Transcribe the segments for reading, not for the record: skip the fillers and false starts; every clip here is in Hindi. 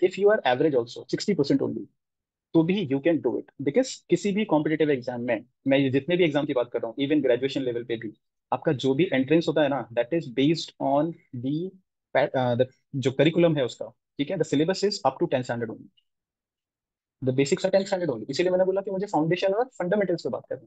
If you are average also 60% only, तो भी you can do it, because किसी भी कॉम्पिटेटिव एग्जाम में, मैं ये जितने भी एग्जाम की बात कर रहा हूँ, इवन ग्रेजुएशन लेवल पे भी, आपका जो भी एंट्रेंस होता है ना, that is based on the जो करिकुलम है उसका, ठीक है, the syllabus is up to 10 standard only, the basics are 10 standard only. इसीलिए मैंने बोला कि मुझे फाउंडेशन और फंडामेंटल्स पे बात करना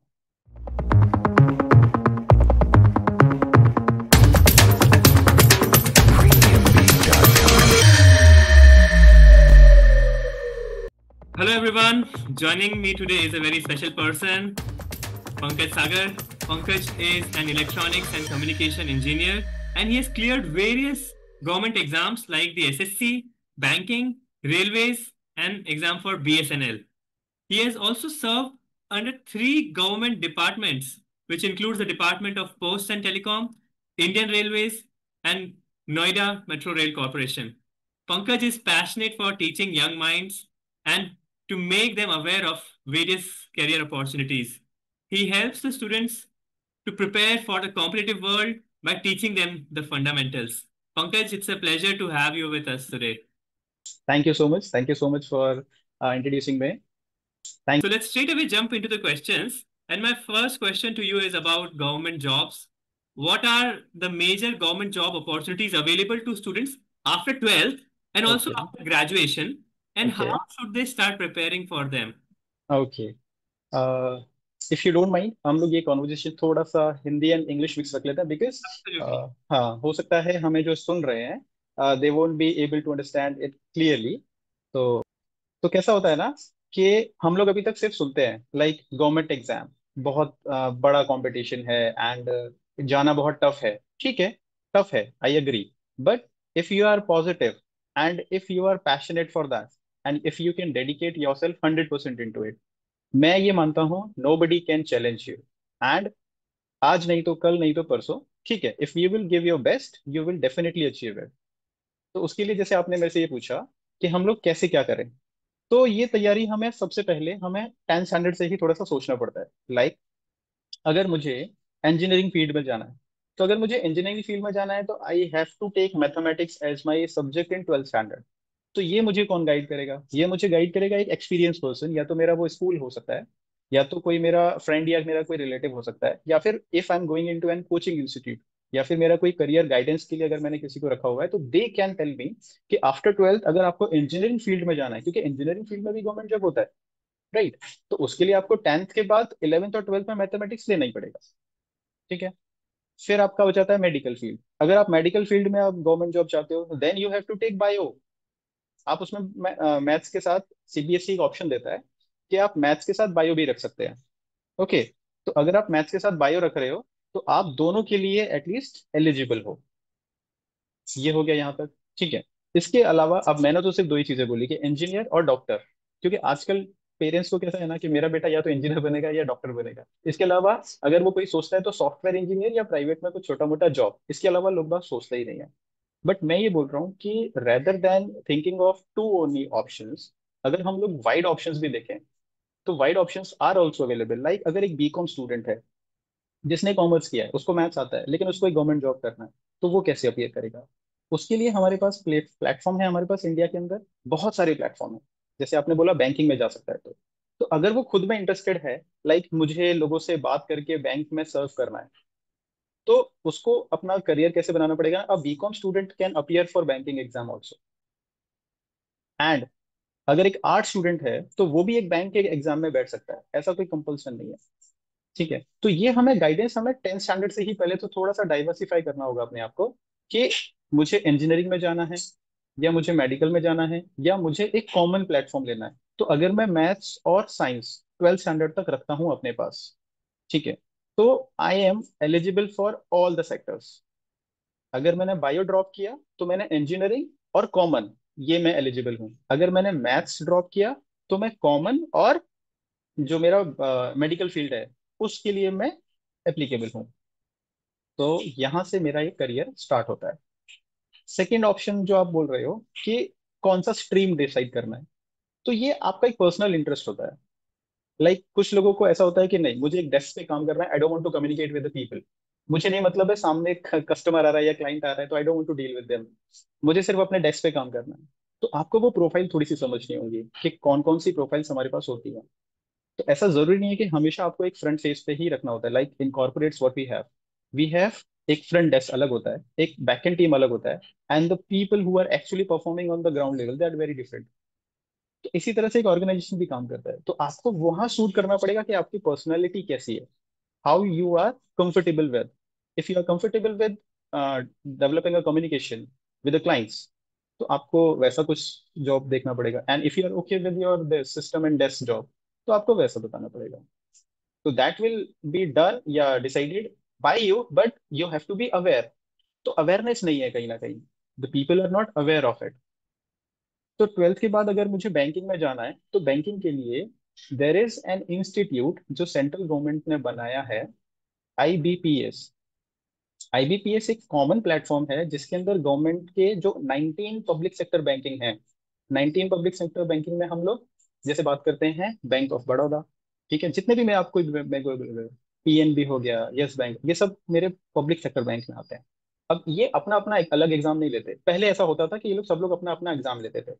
Hello everyone, joining me today is a very special person, Pankaj Sagar. Pankaj is an electronics and communication engineer and he has cleared various government exams like the SSC, banking, railways and exam for BSNL. He has also served under three government departments which includes the Department of Posts and Telecom, Indian Railways and Noida Metro Rail Corporation. Pankaj is passionate for teaching young minds and to make them aware of various career opportunities. He helps the students to prepare for the competitive world by teaching them the fundamentals. Pankaj, it's a pleasure to have you with us today. है। Thank you so much for introducing me. Thank So let's straight away jump into the questions. And my first question to you is about government jobs. What are the major government job opportunities available to students after 12th and also okay after graduation? And how okay should they start preparing for them? Okay, if you don't mind, हम लोग ये कॉन्वर्जेशन थोड़ा सा हिंदी एंड इंग्लिश मिक्स रख लेते हैं, बिकॉज Absolutely. हाँ, हो सकता है हमें जो सुन रहे हैं they won't be able to understand it clearly. तो कैसा होता है ना, कि हम लोग अभी तक सिर्फ सुनते हैं लाइक गवर्नमेंट एग्जाम बहुत बड़ा कंपटीशन है एंड जाना बहुत टफ है, ठीक है, टफ है, I agree. But if you are positive and if you are passionate for that and if you can dedicate yourself 100% into it, मैं ये मानता हूँ nobody can challenge you. And आज नहीं तो कल, नहीं तो परसों, ठीक है, if you will give your best you will definitely achieve it. तो उसके लिए जैसे आपने मेरे से ये पूछा कि हम लोग कैसे क्या करें, तो ये तैयारी हमें सबसे पहले हमें 10 स्टैंडर्ड से ही थोड़ा सा सोचना पड़ता है। लाइक अगर मुझे इंजीनियरिंग फील्ड में जाना है, तो अगर मुझे इंजीनियरिंग फील्ड में जाना है तो I have to take mathematics as my subject in 12th standard. तो ये मुझे कौन गाइड करेगा? ये मुझे गाइड करेगा एक एक्सपीरियंस पर्सन, या तो मेरा वो स्कूल हो सकता है, या तो कोई मेरा फ्रेंड या मेरा कोई रिलेटिव हो सकता है, या फिर if I am going into an coaching institute, या फिर मेरा कोई करियर गाइडेंस के लिए अगर मैंने किसी को रखा हुआ है, तो दे कैन टेल मी कि आफ्टर 12th अगर आपको इंजीनियरिंग फील्ड में जाना है, क्योंकि इंजीनियरिंग फील्ड में भी गवर्नमेंट जॉब होता है, राइट, तो उसके लिए आपको 10th के बाद 11th और 12th में मैथमेटिक्स लेना ही पड़ेगा, ठीक है। फिर आपका हो जाता है मेडिकल फील्ड। अगर आप मेडिकल फील्ड में आप गवर्नमेंट जॉब चाहते हो, then you have to take bio. आप उसमें मैथ्स के साथ, सीबीएसई एक ऑप्शन देता है कि आप मैथ्स के साथ बायो भी रख सकते हैं, ओके। तो अगर आप मैथ्स के साथ बायो रख रहे हो, तो आप दोनों के लिए एटलीस्ट एलिजिबल हो। ये हो गया यहाँ तक, ठीक है। इसके अलावा अब मैंने तो सिर्फ दो ही चीजें बोली कि इंजीनियर और डॉक्टर, क्योंकि आजकल पेरेंट्स को कैसा है ना कि मेरा बेटा या तो इंजीनियर बनेगा या डॉक्टर बनेगा। इसके अलावा अगर वो कोई सोचता है तो सॉफ्टवेयर इंजीनियर या प्राइवेट में कुछ छोटा मोटा जॉब, इसके अलावा लोग बात सोचते ही नहीं है। बट मैं ये बोल रहा हूँ कि rather than thinking of two only options, अगर हम लोग वाइड ऑप्शंस भी देखें, तो wide options are also available. Like अगर एक बीकॉम स्टूडेंट है जिसने कॉमर्स किया है, उसको मैथ्स आता है, लेकिन उसको एक गवर्नमेंट जॉब करना है, तो वो कैसे अपियर करेगा? उसके लिए हमारे पास प्लेटफॉर्म है, हमारे पास इंडिया के अंदर बहुत सारे प्लेटफॉर्म है। जैसे आपने बोला बैंकिंग में जा सकता है, तो अगर वो खुद में इंटरेस्टेड है, लाइक मुझे लोगों से बात करके बैंक में सर्व करना है, तो उसको अपना करियर कैसे बनाना पड़ेगा? A BCom student can appear for banking exam also. And अगर एक आर्ट स्टूडेंट है तो वो भी एक बैंक के एग्जाम में बैठ सकता है, ऐसा कोई कंपल्सन नहीं है, ठीक है। तो ये हमें गाइडेंस हमें 10th स्टैंडर्ड से ही पहले तो थोड़ा सा डाइवर्सिफाई करना होगा अपने आप को, कि मुझे इंजीनियरिंग में जाना है, या मुझे मेडिकल में जाना है, या मुझे एक कॉमन प्लेटफॉर्म लेना है। तो अगर मैं मैथ्स और साइंस 12th स्टैंडर्ड तक रखता हूँ अपने पास, ठीक है, तो I am eligible for all the sectors. अगर मैंने बायो ड्रॉप किया तो मैंने इंजीनियरिंग और कॉमन, ये मैं एलिजिबल हूँ। अगर मैंने मैथ्स ड्रॉप किया तो मैं कॉमन और जो मेरा मेडिकल फील्ड है उसके लिए मैं एप्लीकेबल हूँ। तो यहाँ से मेरा ये करियर स्टार्ट होता है। सेकंड ऑप्शन जो आप बोल रहे हो कि कौन सा स्ट्रीम डिसाइड करना है, तो ये आपका एक पर्सनल इंटरेस्ट होता है। कुछ लोगों को ऐसा होता है कि नहीं, मुझे एक डेस्क पे काम करना है, I don't want to communicate with the people. मुझे नहीं मतलब है सामने एक कस्टमर आ रहा है या क्लाइंट आ रहा है, तो I don't want to deal with them, मुझे सिर्फ अपने डेस्क पे काम करना है। तो आपको वो प्रोफाइल थोड़ी सी समझनी होगी कि कौन कौन सी प्रोफाइल्स हमारे पास होती है। तो ऐसा जरूरी नहीं है कि हमेशा आपको एक फ्रंट फेस पे ही रखना होता है। Like in corporates what we have एक फ्रंट डेस्क अलग होता है, एक बैकएंड टीम अलग होता है, and the people who are actually performing on the ground level they are very different. तो इसी तरह से एक ऑर्गेनाइजेशन भी काम करता है। तो आपको वहां सूट करना पड़ेगा कि आपकी पर्सनैलिटी कैसी है, how you are comfortable with. If you are comfortable with developing a communication with the clients, तो आपको वैसा कुछ जॉब देखना पड़ेगा। And if you are okay with your system and desk job, तो आपको वैसा बताना पड़ेगा। तो दैट विल बी डन या decided by you, but you have to be aware. तो अवेयरनेस नहीं है कहीं ना कहीं, the people are not aware of it. तो ट्वेल्थ के बाद अगर मुझे बैंकिंग में जाना है, तो बैंकिंग के लिए देर इज एन इंस्टीट्यूट जो सेंट्रल गवर्नमेंट ने बनाया है, आईबीपीएस। आईबीपीएस एक कॉमन प्लेटफॉर्म है जिसके अंदर गवर्नमेंट के जो 19 पब्लिक सेक्टर बैंकिंग है, 19 पब्लिक सेक्टर बैंकिंग में हम लोग जैसे बात करते हैं बैंक ऑफ बड़ौदा, ठीक है, जितने भी मैं आपको बैंक, पीएनबी हो गया, यस बैंक, ये सब मेरे पब्लिक सेक्टर बैंक में आते हैं। अब ये अपना अपना एक अलग एग्जाम नहीं लेते। पहले ऐसा होता था कि ये लोग सब लोग अपना अपना एग्जाम लेते थे,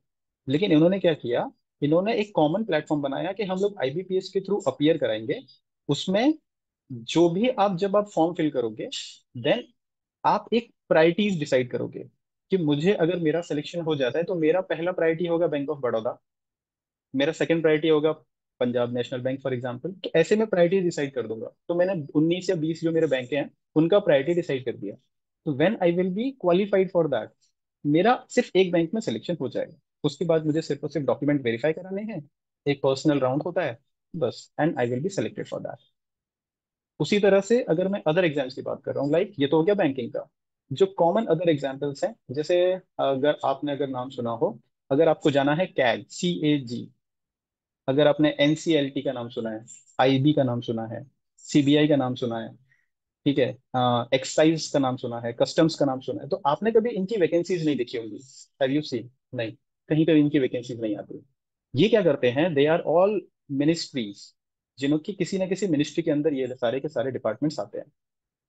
लेकिन इन्होंने क्या किया, इन्होंने एक कॉमन प्लेटफॉर्म बनाया कि हम लोग आईबीपीएस के थ्रू अपीयर कराएंगे। उसमें जो भी आप जब आप फॉर्म फिल करोगे, देन आप एक प्रायोरिटीज डिसाइड करोगे कि मुझे अगर मेरा सिलेक्शन हो जाता है तो मेरा पहला प्रायोरिटी होगा बैंक ऑफ बड़ौदा, मेरा सेकंड प्रायोरिटी होगा Punjab national bank for example. तो ऐसे में प्रायोरिटी डिसाइड कर दूंगा। तो मैंने 19 या 20 जो मेरे बैंक हैं उनका प्रायोरिटी डिसाइड कर दिया। तो when I will be qualified for that, मेरा सिर्फ एक बैंक में सिलेक्शन हो जाएगा। उसके बाद मुझे सिर्फ और सिर्फ डॉक्यूमेंट वेरीफाई कराने हैं, एक पर्सनल राउंड होता है बस, and I will be selected for that. उसी तरह से अगर मैं अदर एग्जाम्स की बात कर रहा हूँ, लाइक ये तो हो गया बैंकिंग का। जो कॉमन अदर एग्जाम्पल्स हैं, जैसे अगर आपने अगर नाम सुना हो, अगर आपको जाना है कैग, CAG, अगर आपने NCLT का नाम सुना है, IB का नाम सुना है, CBI का नाम सुना है, ठीक है, एक्साइज का नाम सुना है, कस्टम्स का नाम सुना है, तो आपने कभी इनकी वैकेंसीज नहीं देखी होंगी। Have you seen? नहीं, कहीं पर इनकी वैकेंसीज नहीं आती। ये क्या करते हैं, दे आर ऑल मिनिस्ट्रीज, जिनों की किसी ना किसी मिनिस्ट्री के अंदर ये सारे के सारे डिपार्टमेंट्स आते हैं।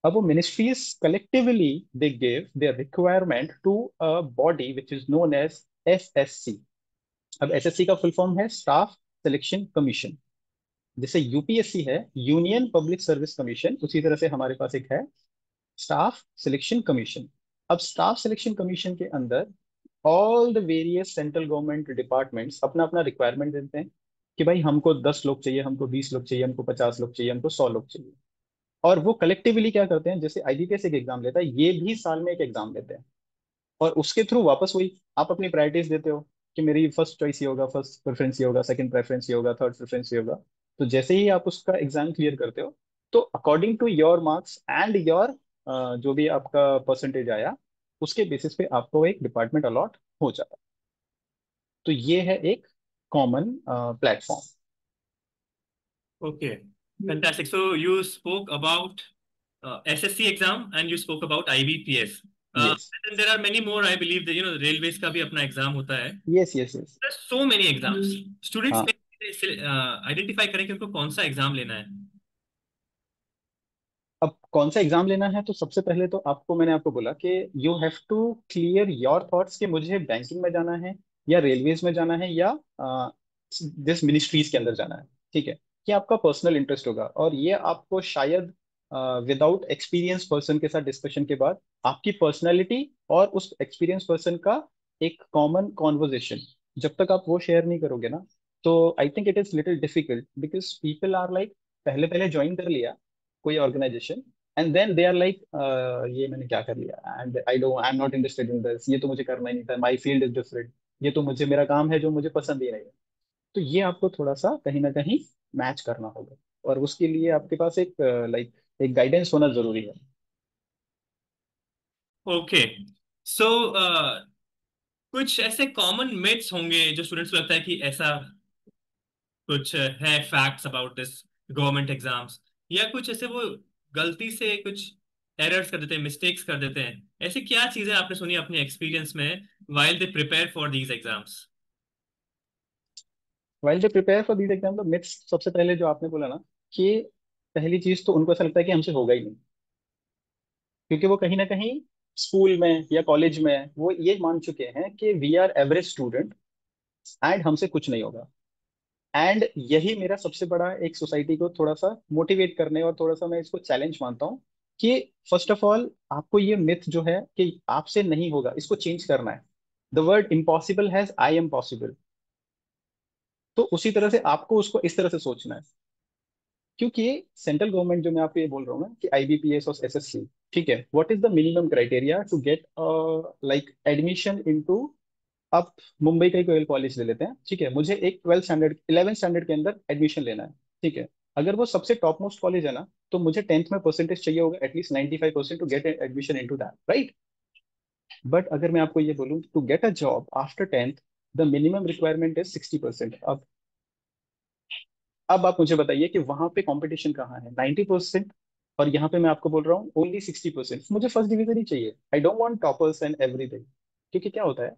अब वो ministries collectively they give their requirement to a body which is known as SSC। अब SSC का फुल फॉर्म है स्टाफ सिलेक्शन कमीशन। जैसे यूपीएससी है, यूनियन पब्लिक सर्विस कमीशन, उसी तरह से हमारे पास एक है स्टाफ सिलेक्शन कमीशन। अब स्टाफ सिलेक्शन कमीशन के अंदर all the various central government departments अपना अपना रिक्वायरमेंट देते हैं कि भाई हमको 10 लोग चाहिए, हमको 20 लोग चाहिए, हमको 50 लोग चाहिए, हमको 100 लोग चाहिए। और वो कलेक्टिवली क्या करते हैं, जैसे आईबीपीएस एक एग्जाम लेता है, ये भी साल में एक एग्जाम लेते हैं। और उसके थ्रू वापस वही आप अपनी प्रायोरिटीज देते हो कि मेरी फर्स्ट चॉइस ये होगा, फर्स्ट प्रेफरेंस ये होगा, सेकंड प्रेफरेंस ये होगा, थर्ड प्रेफरेंस ये होगा। तो जैसे ही आप उसका एग्जाम क्लियर करते हो, तो according to your marks and your जो भी आपका परसेंटेज आया, उसके बेसिस पे आपको एक डिपार्टमेंट अलॉट हो जाता है। तो ये है एक common platform. Okay, fantastic. So you spoke about SSC exam and you spoke about IBPS. Yes, And then there are many more. I believe that railways का भी अपना exam होता है. Yes, yes, yes. There's so many exams. Students हाँ, आइडेंटिफाई करें कि उनको कौन सा एग्जाम लेना है. अब कौन सा एग्जाम लेना है, तो सबसे पहले तो आपको मैंने आपको बोला कि you have to clear your thoughts कि मुझे बैंकिंग में जाना है या रेलवेज में जाना है या दिस मिनिस्ट्रीज के अंदर जाना है। ठीक है, ये आपका पर्सनल इंटरेस्ट होगा, और ये आपको शायद विदाउट एक्सपीरियंस पर्सन के साथ डिस्कशन के बाद आपकी पर्सनैलिटी और उस एक्सपीरियंस पर्सन का एक कॉमन कॉन्वर्जेशन जब तक आप वो शेयर नहीं करोगे ना, तो I think it is little difficult, because people are like पहले पहले ज्वाइन कर लिया कोई organization, and then they are like ये मैंने क्या कर लिया, and I am not interested in this, ये तो मुझे करना ही नहीं था, माई फील्ड इज डिफरेंट, ये तो मुझे मेरा काम है जो मुझे पसंद ही नहीं है। तो ये आपको थोड़ा सा कहीं ना कहीं मैच करना होगा, और उसके लिए आपके पास एक लाइक एक गाइडेंस होना जरूरी है। ओके, सो कुछ ऐसे कॉमन मिथ्स होंगे जो स्टूडेंट्स को लगता है कि ऐसा कुछ है facts about this government exams, या कुछ ऐसे वो गलती से कुछ एरर्स कर देते हैं, मिस्टेक्स कर देते हैं. ऐसी क्या चीजें आपने सुनी अपने एक्सपीरियंस में while they prepare for these exams? While they prepare for these exam, तो मिथ्स सबसे पहले जो आपने बोला ना, कि पहली चीज तो उनको ऐसा लगता है कि हमसे होगा ही नहीं, क्योंकि वो कहीं ना कहीं स्कूल में या कॉलेज में वो ये मान चुके हैं कि we are average student and हमसे कुछ नहीं होगा। एंड यही मेरा सबसे बड़ा एक सोसाइटी को थोड़ा सा मोटिवेट करने और थोड़ा सा मैं इसको चैलेंज मानता हूँ कि फर्स्ट ऑफ ऑल आपको ये मिथ जो है कि आपसे नहीं होगा इसको चेंज करना है। The word impossible has I am possible. तो उसी तरह से आपको उसको इस तरह से सोचना है, क्योंकि सेंट्रल गवर्नमेंट जो मैं आपको ये बोल रहा हूँ ना कि आईबीपीएस और एसएससी, ठीक है, what is the minimum criteria to get like admission into. आप मुंबई का ही कोई कॉलेज ले लेते हैं, ठीक है, मुझे एक 12 स्टैंडर्ड 11 स्टैंडर्ड के अंदर एडमिशन लेना है, ठीक है। अगर वो सबसे टॉप मोस्ट कॉलेज है ना, तो मुझे 10th में परसेंटेज चाहिए होगा at least 95% to get admission into that, right. But अगर मैं आपको ये बोलूँ to get a job after 10th, the minimum requirement is 60%। अब आप मुझे बताइए कि वहां पे कंपटीशन कहाँ है, 90%। और यहाँ पे मैं आपको बोल रहा हूँ ओनली 60%। मुझे फर्स्ट डिवीजन ही चाहिए, आई don't want toppers and everything. क्योंकि क्या होता है,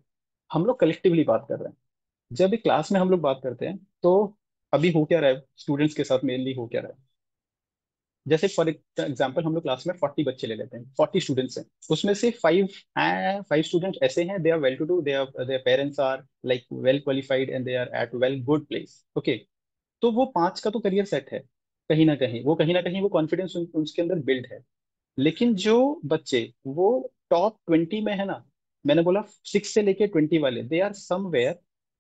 हम लोग कलेक्टिवली बात कर रहे हैं। जब भी क्लास में हम लोग बात करते हैं तो अभी हो क्या रहा है स्टूडेंट्स के साथ, मेनली हो क्या रहा है, जैसे फॉर एग्जाम्पल हम लोग क्लास में 40 बच्चे ले लेते हैं, 40 स्टूडेंट्स हैं, उसमें से 5 स्टूडेंट ऐसे हैं they are well to do, they are their parents are like well qualified and they are at well good place, okay. तो वो 5 का तो करियर सेट है, कहीं ना कहीं वो कॉन्फिडेंस उसके अंदर बिल्ड है। लेकिन जो बच्चे वो टॉप 20 में है ना, मैंने बोला 6 से लेके 20 वाले, दे आर समवेयर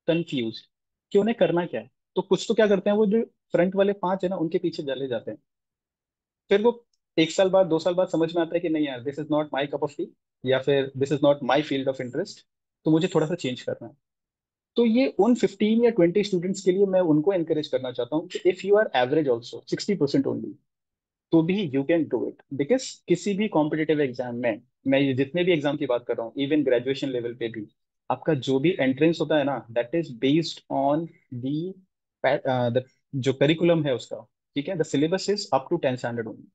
कंफ्यूज कि उन्हें करना क्या है। तो कुछ तो क्या करते हैं, वो जो फ्रंट वाले 5 है ना उनके पीछे चले जाते हैं। फिर वो 1 साल बाद 2 साल बाद समझ में आता है कि नहीं यार, this is not my cup of T, या फिर this is not my field of interest, तो मुझे थोड़ा सा चेंज करना है। तो ये उन 15 या 20 स्टूडेंट्स के लिए मैं उनको एनकरेज करना चाहता हूँ कि if you are average also 60% only, तो भी you can do it. Because किसी भी कॉम्पिटेटिव एग्जाम में, मैं ये जितने भी एग्जाम की बात कर रहा हूँ इवन ग्रेजुएशन लेवल पे भी, आपका जो भी एंट्रेंस होता है ना, that is based on the जो करिकुलम है उसका, ठीक है। The syllabus is up to 10 standard only,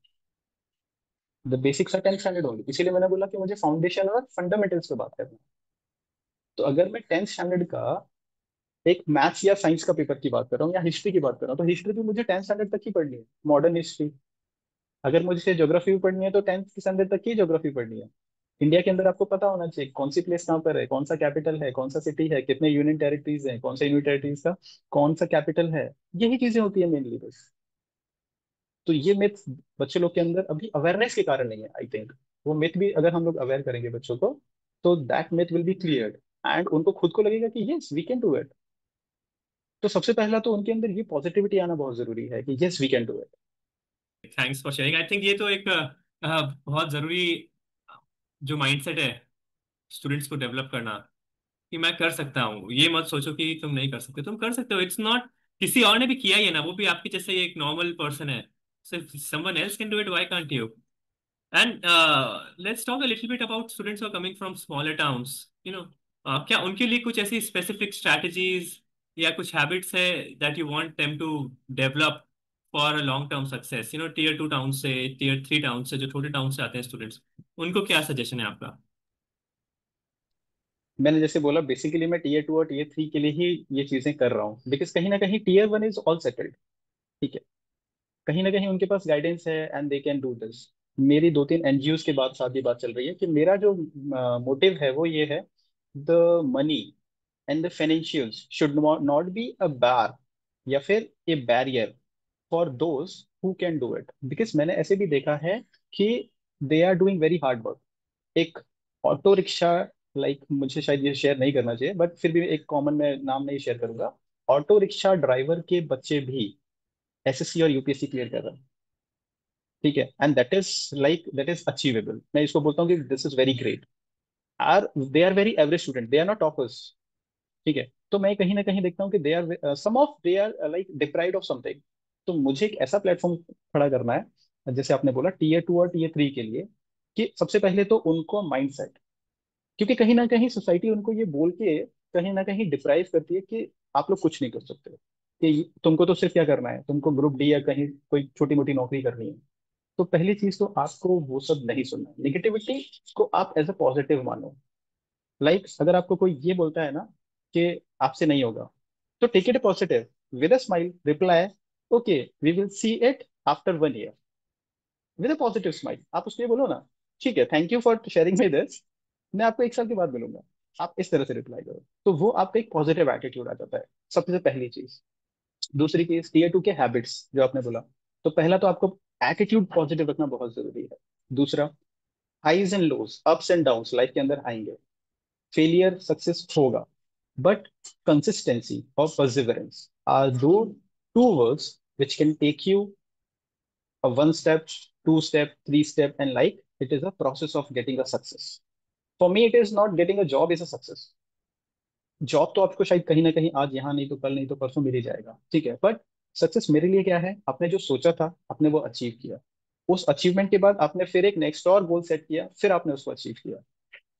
the basics are 10 standard only. इसीलिए मैंने बोला कि मुझे फाउंडेशन और फंडामेंटल्स पे बात करना है। तो अगर मैं 10th स्टैंडर्ड का एक मैथ्स या साइंस का पेपर की बात कर रहा हूँ या हिस्ट्री की बात कर रहा हूँ, तो हिस्ट्री भी मुझे 10th स्टैंडर्ड तक ही पढ़नी है, मॉडर्न हिस्ट्री। अगर मुझे ज्योग्राफी भी पढ़नी है तो 10th स्टैंडर्ड तक ही ज्योग्राफी पढ़नी है। इंडिया के अंदर आपको पता होना चाहिए कौन सी प्लेस कहाँ पर है, कौन सा कैपिटल है, कौन सा सिटी है, कितने यूनियन टेरिटरीज हैं, कौन सा यूनियन टेरिटरीज का कौन सा कैपिटल है। यही चीजें होती है मेनली बस। तो ये मिथ बच्चे लोग के अंदर अभी अवेयरनेस के कारण नहीं है, आई थिंक। वो मिथ भी अगर हम लोग अवेयर करेंगे बच्चों को, तो that myth will be cleared and उनको खुद को लगेगा कि yes we can do it. तो सबसे पहला तो उनके अंदर ये पॉजिटिविटी आना बहुत जरूरी है कि yes we can do it. Thanks for sharing. I think ये तो एक बहुत जरूरी जो माइंडसेट है स्टूडेंट्स को डेवलप करना, कि मैं कर सकता हूँ। ये मत सोचो कि तुम नहीं कर सकते, तुम कर सकते हो। इट्स नॉट, किसी और ने भी किया ही है ना, वो भी आपके जैसे एक नॉर्मल पर्सन है। सिर्फ someone else can do it, why can't you? And let's talk a little bit about students who are coming from smaller towns, you know. क्या उनके लिए कुछ ऐसी स्पेसिफिक स्ट्रैटेजीज या कुछ हैबिट्स है that you want them to develop for a long term success? You know, tier 2 town से, टीयर 3 टाउन से, जो छोटे टाउन से आते हैं स्टूडेंट्स, उनको क्या सजेशन है आपका? मैंने जैसे बोला बेसिकली मैं टीयर 2 और टीयर 3 के लिए ही ये चीजें कर रहा हूँ, बिकॉज कहीं ना कहीं टीयर 1 इज ऑल सेटल्ड, ठीक है। कहीं ना कहीं उनके पास गाइडेंस है and they can do this. मेरी 2-3 एनजीओ के बाद साथ ये बात चल रही है कि मेरा जो मोटिव है वो ये है, the money and the financials should not be a bar या फिर a barrier for those who can do it. Because मैंने ऐसे भी देखा है कि they are doing very hard work. एक ऑटो रिक्शा, लाइक मुझे शायद ये शेयर नहीं करना चाहिए बट फिर भी एक कॉमन मैं नाम नहीं शेयर करूंगा, ऑटो रिक्शा ड्राइवर के बच्चे भी एसएससी और यूपीएससी क्लियर कर रहे हैं, ठीक है। And that is achievable. मैं इसको बोलता हूँ कि this is very great. Are they are very average student, they are not toppers, ठीक है। तो मैं कहीं ना कहीं देखता हूँ कि they are like deprived of something. तो मुझे एक ऐसा प्लेटफॉर्म खड़ा करना है, जैसे आपने बोला टीयर 2 और टीयर 3 के लिए, कि सबसे पहले तो उनको माइंडसेट, क्योंकि कहीं ना कहीं सोसाइटी उनको ये बोल के कहीं ना कहीं डिप्राइव करती है कि आप लोग कुछ नहीं कर सकते, कि तुमको तो सिर्फ क्या करना है, तुमको ग्रुप डी या कहीं कोई छोटी मोटी नौकरी करनी है। तो पहली चीज तो आपको वो सब नहीं सुनना है, निगेटिविटी को आप एज अ पॉजिटिव मानो। लाइक अगर आपको कोई ये बोलता है ना कि आपसे नहीं होगा, तो take it positive with a smile, reply okay we will see it after 1 year, with a positive smile. आप उसको ये बोलो ना, ठीक है, thank you for sharing me this, मैं आपको 1 साल के बाद मिलूंगा, आप इस तरह से रिप्लाई करो, तो वो आपका एक पॉजिटिव एटीट्यूड आ जाता है, सबसे पहली चीज। दूसरी चीज, टीयर 2 के हैबिट्स जो आपने बोला, तो पहला तो आपको एटीट्यूड पॉजिटिव रखना बहुत जरूरी है। दूसरा, highs and lows, ups and downs life के अंदर आएंगे, फेलियर सक्सेस होगा, बट कंसिस्टेंसी और परसिवरेंस आर दो two words which can take you a 1 step, 2 step, 3 step, and like it is a process of getting a success. For me, it is not getting a job is a success. Job तो आपको शायद कहीं ना कहीं आज यहाँ नहीं तो कल नहीं तो परसों मिल ही जाएगा, ठीक है, बट सक्सेस मेरे लिए क्या है, आपने जो सोचा था आपने वो अचीव किया, उस अचीवमेंट के बाद आपने फिर एक नेक्स्ट और गोल सेट किया, फिर आपने उसको अचीव किया,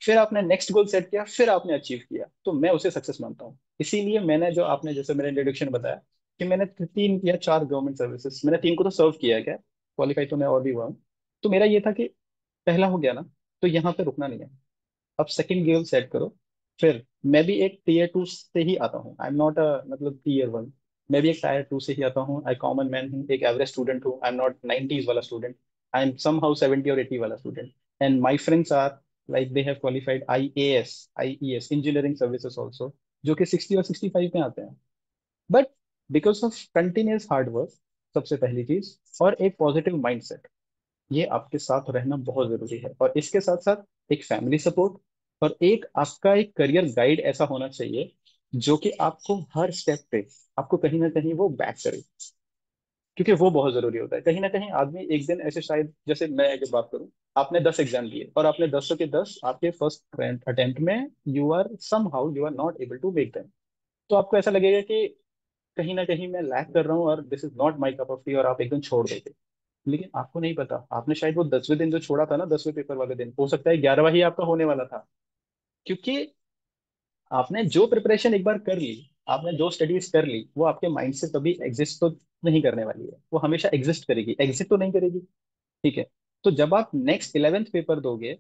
फिर आपने नेक्स्ट गोल सेट किया, फिर आपने अचीव किया, तो मैं उसे सक्सेस मानता हूँ। इसीलिए मैंने जो आपने जैसे मेरे इंट्रोडक्शन बताया कि मैंने 3 या 4 गवर्नमेंट सर्विसेज, मैंने 3 को तो सर्व किया है, क्या क्वालिफाई तो मैं और भी हुआ हूँ। तो मेरा ये था कि पहला हो गया ना, तो यहाँ पे रुकना नहीं है, अब सेकंड गोल सेट करो। फिर मैं भी एक टीयर 2 से ही आता हूँ, आई एम नॉट अ मतलब टीयर 1, मैं भी एक टायर 2 से ही आता हूँ, आई कॉमन मैन हूँ, एक एवरेज स्टूडेंट हूँ, आई एम नॉट 90s वाला student, I am somehow 70 और 80 वाला student, and my friends are like they have qualified IAS engineering services also, जो कि 60 और 65 में आते हैं, but because of continuous hard work, सबसे पहली चीज, और एक पॉजिटिव माइंडसेट, ये आपके साथ रहना बहुत जरूरी है, और इसके साथ साथ एक फैमिली सपोर्ट, और एक आपका एक करियर गाइड ऐसा होना चाहिए जो कि आपको हर स्टेप पे आपको कहीं ना कहीं वो बैक करे, क्योंकि वो बहुत जरूरी होता है। कहीं ना कहीं आदमी एक दिन ऐसे, शायद जैसे मैं अगर बात करूं, आपने 10 एग्जाम दिए और आपने 10 के 10 आपके फर्स्ट अटेम्प्ट में, you are somehow you are not able to make them, तो आपको ऐसा लगेगा कि कहीं ना कहीं मैं लैक कर रहा हूँ और this is not my cup of T, और आप एकदम छोड़ दोगे। लेकिन आपको नहीं पता, आपने शायद वो 10वें दिन जो छोड़ा था ना, 10वें पेपर वाले दिन, हो सकता है 11वां ही आपका होने वाला था, क्योंकि आपने जो प्रिपरेशन एक बार कर ली, आपने जो स्टडीज कर ली, वो आपके माइंड से कभी एग्जिस्ट तो नहीं करने वाली है, वो हमेशा एग्जिस्ट करेगी, एग्जिट तो नहीं करेगी, ठीक है। तो जब आप नेक्स्ट 11th पेपर दोगे,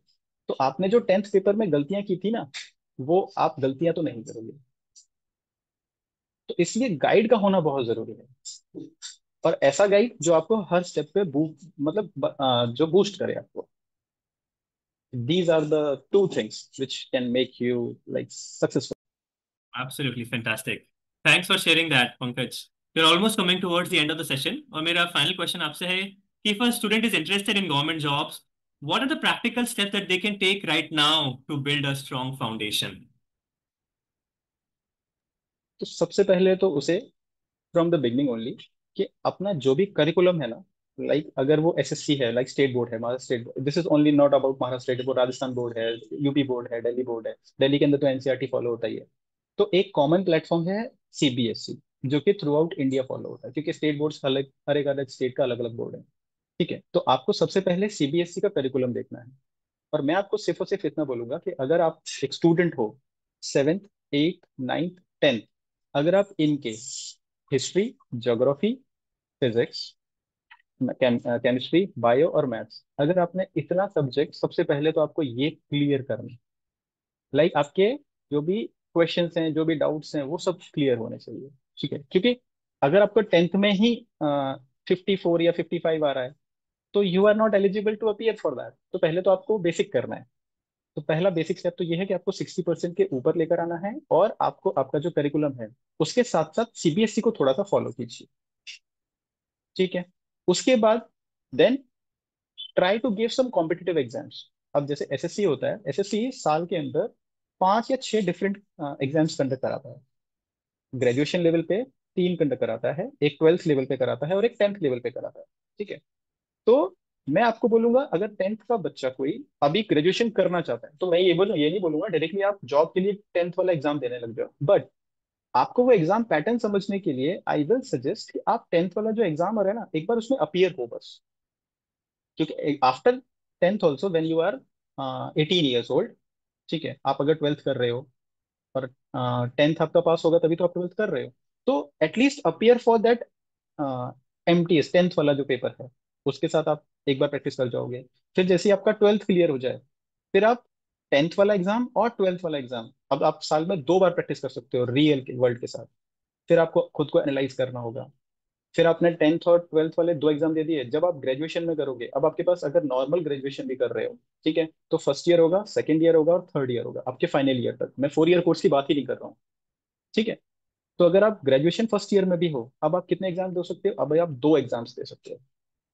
तो आपने जो 10th पेपर में गलतियां की थी ना, वो आप गलतियां तो नहीं करोगे, तो इसलिए गाइड का होना बहुत जरूरी है, और ऐसा गाइड जो आपको हर स्टेप पे मतलब जो बूस्ट करे आपको। These are the two things which can make you like successful. Absolutely fantastic. Thanks for sharing that, Pankaj. We're almost coming towards the end of the session. और मेरा final question आपसे है कि if a student is interested in government jobs, what are the practical steps that they can take right now to build a strong foundation? तो सबसे पहले तो उसे फ्रॉम द बिगनिंग ओनली, कि अपना जो भी करिकुलम है ना, लाइक अगर वो SSC है, लाइक स्टेट बोर्ड है, Maharashtra state board, this is only not about Maharashtra state board, Rajasthan board है, यूपी बोर्ड है, दिल्ली बोर्ड है, दिल्ली के अंदर तो NCERT फॉलो होता ही है, तो एक कॉमन प्लेटफॉर्म है CBSE, जो कि थ्रू आउट इंडिया फॉलो होता है, क्योंकि स्टेट बोर्ड अलग, हर एक अलग स्टेट का अलग अलग बोर्ड है, ठीक है। तो आपको सबसे पहले CBSE का करिकुलम देखना है, और मैं आपको सिर्फ और सिर्फ इतना बोलूंगा कि अगर आप एक स्टूडेंट हो, 7th, 8th, 9th, 10th, अगर आप इनके history, geography, physics, chemistry, bio और मैथ्स, अगर आपने इतना सब्जेक्ट, सबसे पहले तो आपको ये क्लियर करना है, लाइक आपके जो भी क्वेश्चंस हैं, जो भी डाउट्स हैं, वो सब क्लियर होने चाहिए, ठीक है, क्योंकि अगर आपको 10th में ही 54 या 55 आ रहा है, तो you are not eligible to appear for that, तो पहले तो आपको बेसिक करना है। तो पहला बेसिक स्टेप तो ये है कि आपको 60% के ऊपर लेकर आना है, और आपको आपका जो करिकुलम है उसके साथ साथ CBSE को थोड़ा सा फॉलो कीजिए, ठीक है। उसके बाद then try to give some competitive exams. अब जैसे SSC होता है, SSC साल के अंदर 5 या 6 डिफरेंट एग्जाम्स कंडक्ट कराता है, ग्रेजुएशन लेवल पे 3 कंडक्ट कराता है, एक 12th लेवल पे कराता है, और एक 10th लेवल पे कराता है, ठीक है। तो मैं आपको बोलूंगा, अगर 10th का बच्चा कोई अभी ग्रेजुएशन करना चाहता है, तो मैं ये नहीं बोलूंगा डायरेक्टली आप जॉब के लिए 10th वाला एग्जाम देने लग जाओ, बट आपको वो एग्जाम पैटर्न समझने के लिए आई विल सजेस्ट कि आप 10th वाला जो एग्जाम है ना, एक बार उसमें अपीयर हो बस, क्योंकि after 10th also when you are 18 years old, ठीक है, आप अगर 12th कर रहे हो और 10th आपका पास होगा तभी तो आप 12th कर रहे हो, तो at least appear for that MTS 10th वाला जो पेपर है, उसके साथ आप एक बार प्रैक्टिस कर जाओगे। फिर जैसे ही आपका 12th क्लियर हो जाए, फिर आप 10th वाला एग्जाम और 12th वाला एग्जाम, अब आप साल में 2 बार प्रैक्टिस कर सकते हो रियल वर्ल्ड के साथ। फिर आपको खुद को एनालाइज करना होगा, फिर आपने 10th और 12th वाले 2 एग्जाम दे दिए। जब आप ग्रेजुएशन में करोगे, अब आपके पास अगर नॉर्मल ग्रेजुएशन भी कर रहे हो, ठीक है, तो फर्स्ट ईयर होगा, सेकंड ईयर होगा और थर्ड ईयर होगा, आपके फाइनल ईयर तक। मैं 4 ईयर कोर्स की बात ही नहीं कर रहा हूँ, ठीक है। तो अगर आप ग्रेजुएशन फर्स्ट ईयर में भी हो, अब आप कितने एग्जाम दे सकते हो? अब आप 2 एग्जाम्स दे सकते हो,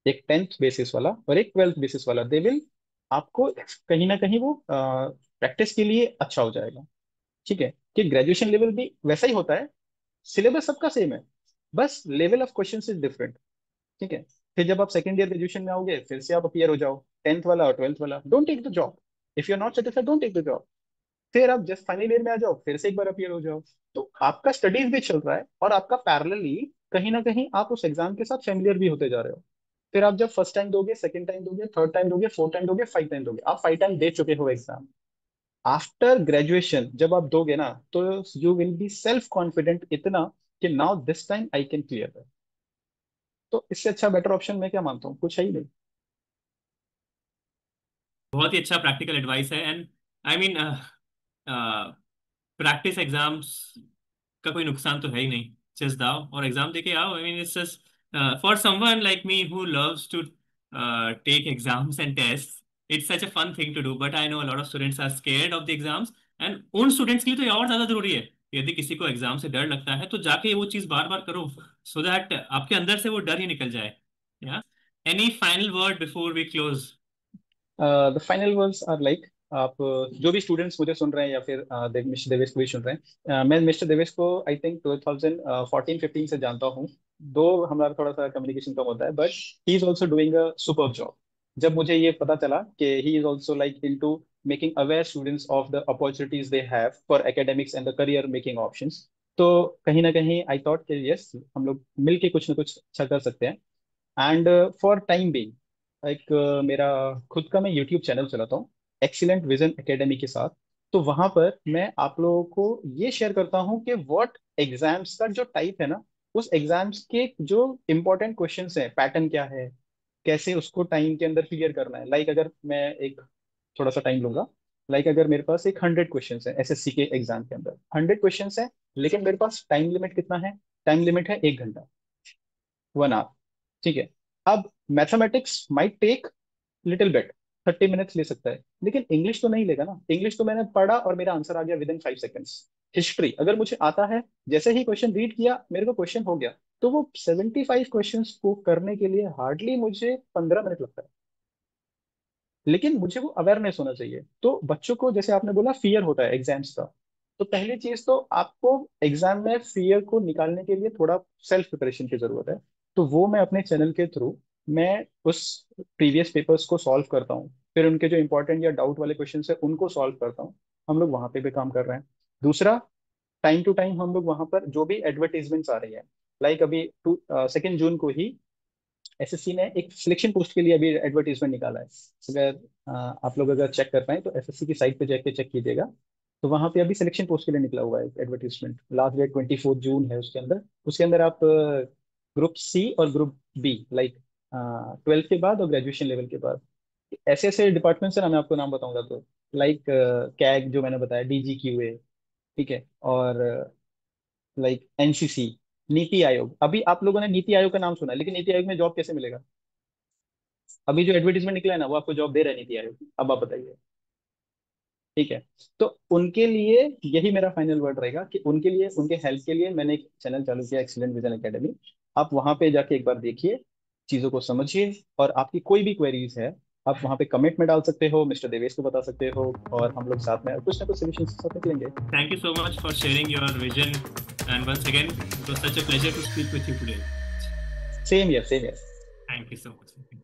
एक 10th बेसिस वाला और एक 12th बेसिस वाला। दे विल आपको कहीं ना कहीं वो प्रैक्टिस के लिए अच्छा हो जाएगा, ठीक है। कि ग्रेजुएशन लेवल भी वैसा ही होता है, सिलेबस सबका सेम है, बस level of question is different, ठीक है। फिर जब आप सेकंड ईयर ग्रेजुएशन में आओगे, फिर से आप अपियर हो जाओ, 10th वाला और 12th वाला। Don't take the job if you are not satisfied, don't take the job. फिर आप जस्ट फाइनल ईयर में आ जाओ, फिर से एक बार अपियर हो जाओ। तो आपका स्टडीज भी चल रहा है और आपका पैरेलली कहीं ना कहीं आप उस एग्जाम के साथ फेमिलियर भी होते जा रहे हो। फिर आप जब फर्स्ट टाइम दोगे, सेकंड टाइम दोगे, थर्ड टाइम दोगे, फोर्थ टाइम दोगे, 5 टाइम दोगे, आप 5 टाइम दे चुके हो एग्जाम। आफ्टर ग्रेजुएशन जब आप दोगे ना, तो you will be self confident इतना कि now this time I can clear. तो इससे अच्छा बेटर ऑप्शन मैं क्या मानता हूँ, कुछ है ही नहीं। बहुत ही अच्छा प्रैक्टिकल एडवाइस है। And I mean practice exams का कोई नुकसान तो है ही नहीं। जस्ट दाओ और एग्जाम देके आओ। I mean it's just for someone like me who loves to take exams and test, it's such a fun thing to do, but I know a lot of students are scared of the exams. And उन स्टूडेंट्स के लिए तो ये और ज्यादा जरूरी है। यदि किसी को एग्जाम से डर लगता है तो जाके वो चीज बार बार करो, सो दैट आपके अंदर से वो डर ही निकल जाए। या any final word before we close? The final words are like, आप जो भी स्टूडेंट्स मुझे सुन रहे हैं या फिर मिस्टर देवेश को भी सुन रहे हैं, मैं मिस्टर देवेश को आई थिंक 2014-15 से जानता हूँ। दो हमारा थोड़ा सा कम्युनिकेशन कम होता है, but he is also doing a super job. जब मुझे ये पता चला कि he is also like into making aware students of the opportunities they have for academics and the career making options, तो कहीं ना कहीं आई थॉट कि यस, हम लोग मिलके कुछ ना कुछ अच्छा कर सकते हैं। एंड फॉर टाइम बीइंग, एक मेरा खुद का मैं यूट्यूब चैनल चलाता हूँ, एक्सीलेंट विजन एकेडमी के साथ। तो वहां पर मैं आप लोगों को ये शेयर करता हूँ कि व्हाट एग्जाम्स का जो टाइप है ना, उस एग्जाम्स के जो इंपॉर्टेंट क्वेश्चंस हैं, पैटर्न क्या है, कैसे उसको टाइम के अंदर क्लियर करना है। लाइक अगर मैं एक थोड़ा सा टाइम लूंगा, लाइक अगर मेरे पास एक 100 क्वेश्चन है एसएससी के एग्जाम के अंदर, 100 क्वेश्चन है, लेकिन मेरे पास टाइम लिमिट कितना है? टाइम लिमिट है 1 घंटा, 1 आवर, ठीक है। अब mathematics might take little bit, 30 minutes ले सकता है, लेकिन इंग्लिश तो नहीं लेगा ना। इंग्लिश तो मैंने पढ़ा और मेरा आंसर आ गया विद इन 5 सेकेंड्स। हिस्ट्री अगर मुझे आता है, जैसे ही क्वेश्चन रीड किया मेरे को क्वेश्चन हो गया, तो वो 75 क्वेश्चंस को करने के लिए हार्डली मुझे 15 मिनट लगता है। लेकिन मुझे वो अवेयरनेस होना चाहिए। तो बच्चों को, जैसे आपने बोला, फियर होता है एग्जाम्स का, तो पहली चीज तो आपको एग्जाम में फियर को निकालने के लिए थोड़ा सेल्फ प्रिपरेशन की जरूरत है। तो वो मैं अपने चैनल के थ्रू मैं उस प्रीवियस पेपर्स को सॉल्व करता हूँ, फिर उनके जो इंपॉर्टेंट या डाउट वाले क्वेश्चन है उनको सॉल्व करता हूँ। हम लोग वहां पे भी काम कर रहे हैं। दूसरा, टाइम टू टाइम हम लोग वहां पर जो भी एडवर्टीजमेंट्स आ रही है, लाइक अभी 2 जून को ही एसएससी ने एक सिलेक्शन पोस्ट के लिए अभी एडवर्टीजमेंट निकाला है। अगर आप लोग अगर चेक कर पाए तो एसएससी की साइट पे जाके चेक कीजिएगा। तो वहां पे अभी सिलेक्शन पोस्ट के लिए निकला हुआ है एडवर्टीजमेंट, लास्ट डेट 24 जून है। उसके अंदर आप ग्रुप सी और ग्रुप बी, लाइक 12th के बाद और ग्रेजुएशन लेवल के बाद, ऐसे ऐसे डिपार्टमेंट्स है ना, मैं आपको नाम बताऊंगा तो, लाइक कैग जो मैंने बताया, डीजीक्यूए, ठीक है, और लाइक एनसीसी, नीति आयोग। अभी आप लोगों ने नीति आयोग का नाम सुना है, लेकिन नीति आयोग में जॉब कैसे मिलेगा? अभी जो एडवर्टीजमेंट निकला है ना, वो आपको जॉब दे रहा है नीति आयोग। अब आप बताइए, ठीक है। तो उनके लिए यही मेरा फाइनल वर्ड रहेगा कि उनके लिए, उनके हेल्प के लिए मैंने एक चैनल चालू किया, एक्सीलेंट विजन एकेडमी। आप वहां पे जाके एक बार देखिए, चीजों को समझिए, और आपकी कोई भी क्वेरीज है, आप वहां पे कमेंट में डाल सकते हो, मिस्टर देवेश को बता सकते हो, और हम लोग साथ में कुछ ना कुछ सोल्यूशन के साथ निकलेंगे। Thank you so much for sharing your vision. And once again, it was such a pleasure to speak with you today. Same year, same year. Thank you so much.